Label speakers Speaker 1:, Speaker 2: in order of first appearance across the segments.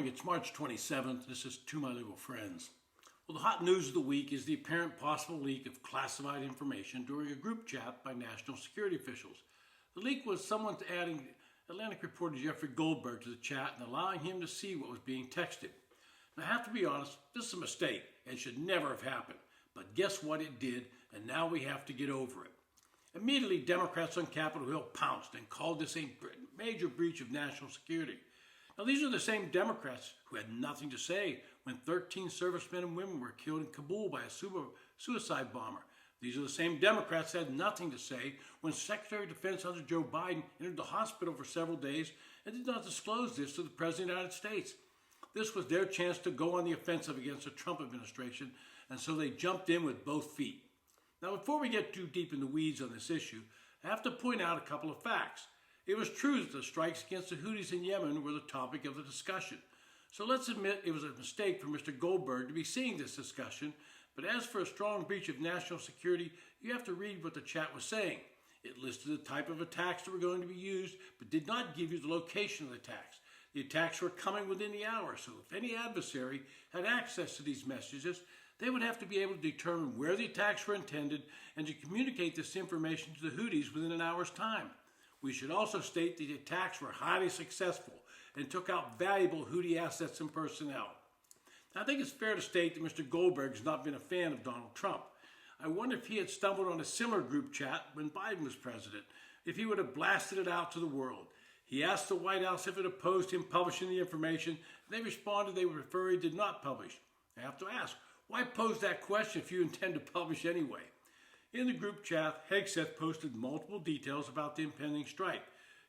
Speaker 1: morning, it's March 27th. This is To My Liberal Friends. Well, the hot news of the week is the apparent possible leak of classified information during a group chat by national security officials. The leak was someone adding Atlantic reporter Jeff Goldberg to the chat and allowing him to see what was being texted. Now, I have to be honest, this is a mistake and should never have happened. But guess what? It did, and now we have to get over it. Immediately, Democrats on Capitol Hill pounced and called this a major breach of national security. Now, these are the same Democrats who had nothing to say when 13 servicemen and women were killed in Kabul by a suicide bomber. These are the same Democrats that had nothing to say when Secretary of Defense under Joe Biden entered the hospital for several days and did not disclose this to the President of the United States. This was their chance to go on the offensive against the Trump administration, and so they jumped in with both feet. Now, before we get too deep in the weeds on this issue, I have to point out a couple of facts. It was true that the strikes against the Houthis in Yemen were the topic of the discussion. So let's admit it was a mistake for Mr. Goldberg to be seeing this discussion, but as for a strong breach of national security, you have to read what the chat was saying. It listed the type of attacks that were going to be used, but did not give you the location of the attacks. The attacks were coming within the hour, so if any adversary had access to these messages, they would have to be able to determine where the attacks were intended and to communicate this information to the Houthis within an hour's time. We should also state that the attacks were highly successful and took out valuable Houthi assets and personnel. Now, I think it's fair to state that Mr. Goldberg has not been a fan of Donald Trump. I wonder if he had stumbled on a similar group chat when Biden was president, if he would have blasted it out to the world. He asked the White House if it opposed him publishing the information, and they responded they would prefer he did not publish. I have to ask, why pose that question if you intend to publish anyway? In the group chat, Hegseth posted multiple details about the impending strike,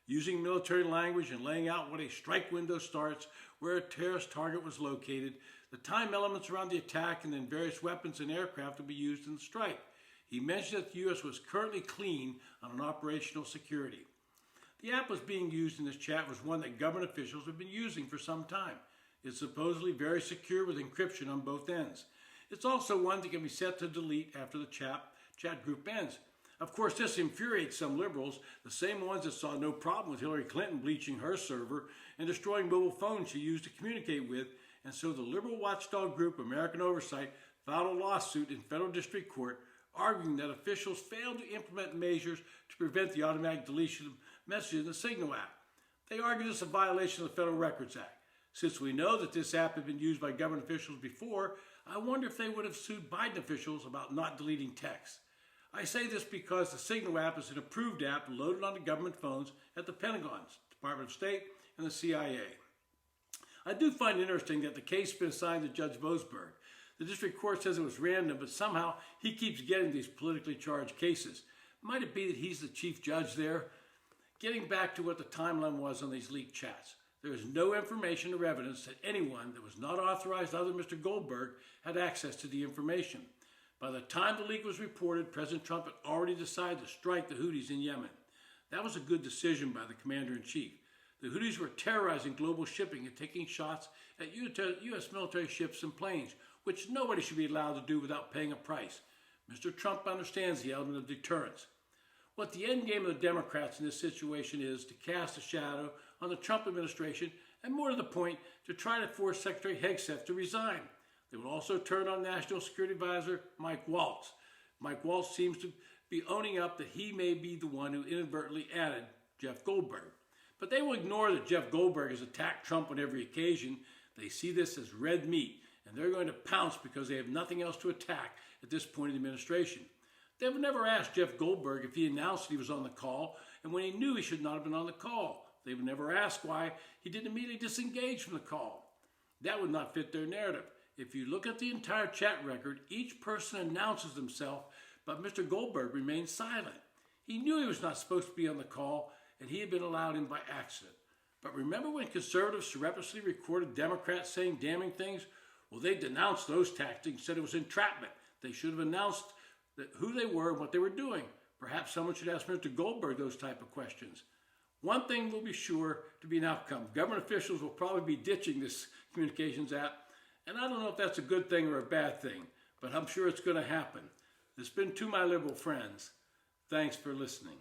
Speaker 1: using military language and laying out what a strike window starts, where a terrorist target was located, the time elements around the attack, and then various weapons and aircraft to be used in the strike. He mentioned that the U.S. was currently clean on an operational security. The app was being used in this chat was one that government officials have been using for some time. It's supposedly very secure with encryption on both ends. It's also one that can be set to delete after the chat group ends. Of course, this infuriates some liberals, the same ones that saw no problem with Hillary Clinton bleaching her server and destroying mobile phones she used to communicate with, and so the liberal watchdog group American Oversight filed a lawsuit in federal district court arguing that officials failed to implement measures to prevent the automatic deletion of messages in the Signal app. They argue this is a violation of the Federal Records Act. Since we know that this app had been used by government officials before, I wonder if they would have sued Biden officials about not deleting text. I say this because the Signal app is an approved app loaded onto government phones at the Pentagon, Department of State, and the CIA. I do find it interesting that the case has been assigned to Judge Boasberg. The district court says it was random, but somehow he keeps getting these politically charged cases. Might it be that he's the chief judge there? Getting back to what the timeline was on these leaked chats. There is no information or evidence that anyone that was not authorized other than Mr. Goldberg had access to the information. By the time the leak was reported, President Trump had already decided to strike the Houthis in Yemen. That was a good decision by the commander-in-chief. The Houthis were terrorizing global shipping and taking shots at U.S. military ships and planes, which nobody should be allowed to do without paying a price. Mr. Trump understands the element of deterrence. What the end game of the Democrats in this situation is to cast a shadow on the Trump administration and, more to the point, to try to force Secretary Hegseth to resign. They will also turn on National Security Advisor Mike Waltz. Mike Waltz seems to be owning up that he may be the one who inadvertently added Jeff Goldberg. But they will ignore that Jeff Goldberg has attacked Trump on every occasion. They see this as red meat, and they're going to pounce because they have nothing else to attack at this point in the administration. They have never asked Jeff Goldberg if he announced he was on the call and when he knew he should not have been on the call. They would never ask why he didn't immediately disengage from the call. That would not fit their narrative. If you look at the entire chat record, each person announces themselves, but Mr. Goldberg remained silent. He knew he was not supposed to be on the call, and he had been allowed in by accident. But remember when conservatives surreptitiously recorded Democrats saying damning things? Well, they denounced those tactics, said it was entrapment. They should have announced who they were and what they were doing. Perhaps someone should ask Mr. Goldberg those type of questions. One thing will be sure to be an outcome. Government officials will probably be ditching this communications app, and I don't know if that's a good thing or a bad thing, but I'm sure it's going to happen. This has been To My Liberal Friends. Thanks for listening.